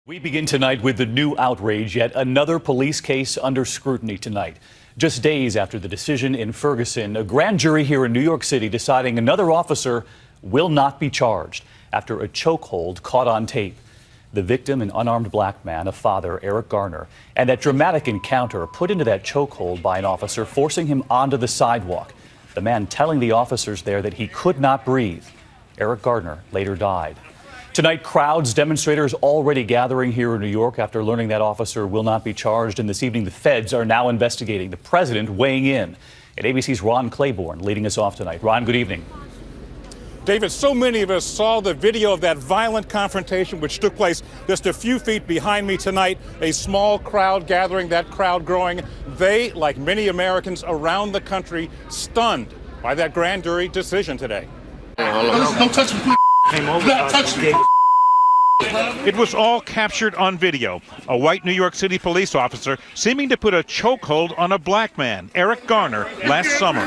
We begin tonight with the new outrage, yet another police case under scrutiny tonight. Just days after the decision in Ferguson, a grand jury here in New York City deciding another officer will not be charged after a chokehold caught on tape. The victim, an unarmed black man, a father, Eric Garner, and that dramatic encounter put into that chokehold by an officer, forcing him onto the sidewalk. The man telling the officers there that he could not breathe. Eric Garner later died. Tonight, crowds, demonstrators already gathering here in New York after learning that officer will not be charged. And this evening, the feds are now investigating. The president weighing in. And ABC's Ron Claiborne leading us off tonight. Ron, good evening. David, so many of us saw the video of that violent confrontation which took place just a few feet behind me tonight. A small crowd gathering, that crowd growing. They, like many Americans around the country, stunned by that grand jury decision today. Don't touch me. It was all captured on video. A white New York City police officer seeming to put a chokehold on a black man, Eric Garner, last summer.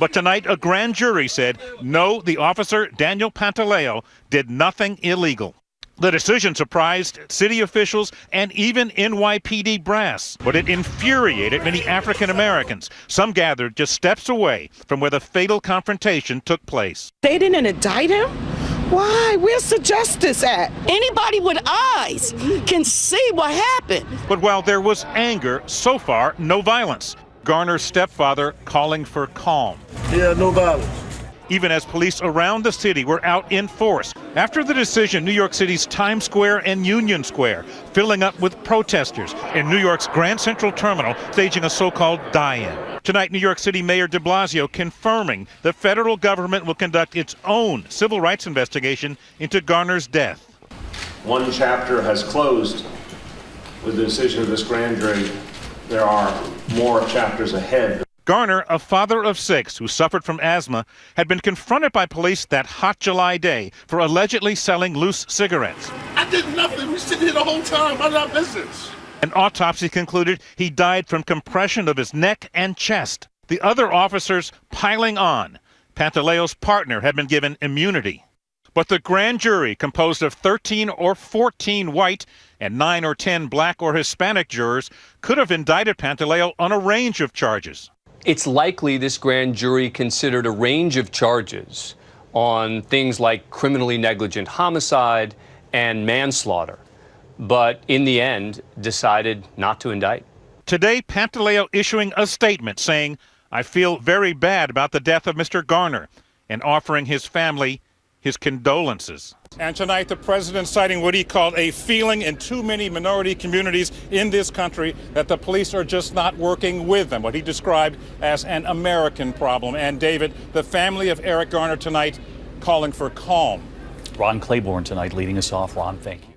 But tonight, a grand jury said, no, the officer, Daniel Pantaleo, did nothing illegal. The decision surprised city officials and even NYPD brass, but it infuriated many African Americans. Some gathered just steps away from where the fatal confrontation took place. They didn't indict him? Why? Where's the justice at? Anybody with eyes can see what happened. But while there was anger, so far, no violence. Garner's stepfather calling for calm. Yeah, no violence. Even as police around the city were out in force. After the decision, New York City's Times Square and Union Square filling up with protesters, in New York's Grand Central Terminal staging a so-called die-in. Tonight, New York City Mayor de Blasio confirming the federal government will conduct its own civil rights investigation into Garner's death. One chapter has closed with the decision of this grand jury. There are more chapters ahead. Garner, a father of 6 who suffered from asthma, had been confronted by police that hot July day for allegedly selling loose cigarettes. I did nothing. We sitting here the whole time. I'm not business. An autopsy concluded he died from compression of his neck and chest. The other officers piling on. Pantaleo's partner had been given immunity. But the grand jury, composed of 13 or 14 white and 9 or 10 black or Hispanic jurors, could have indicted Pantaleo on a range of charges. It's likely this grand jury considered a range of charges on things like criminally negligent homicide and manslaughter, but in the end decided not to indict. Today, Pantaleo issuing a statement saying, "I feel very bad about the death of Mr. Garner," and offering his family his condolences. And tonight, the president citing what he called a feeling in too many minority communities in this country that the police are just not working with them, what he described as an American problem. And David, the family of Eric Garner tonight calling for calm. Ron Claiborne tonight leading us off. Ron, thank you.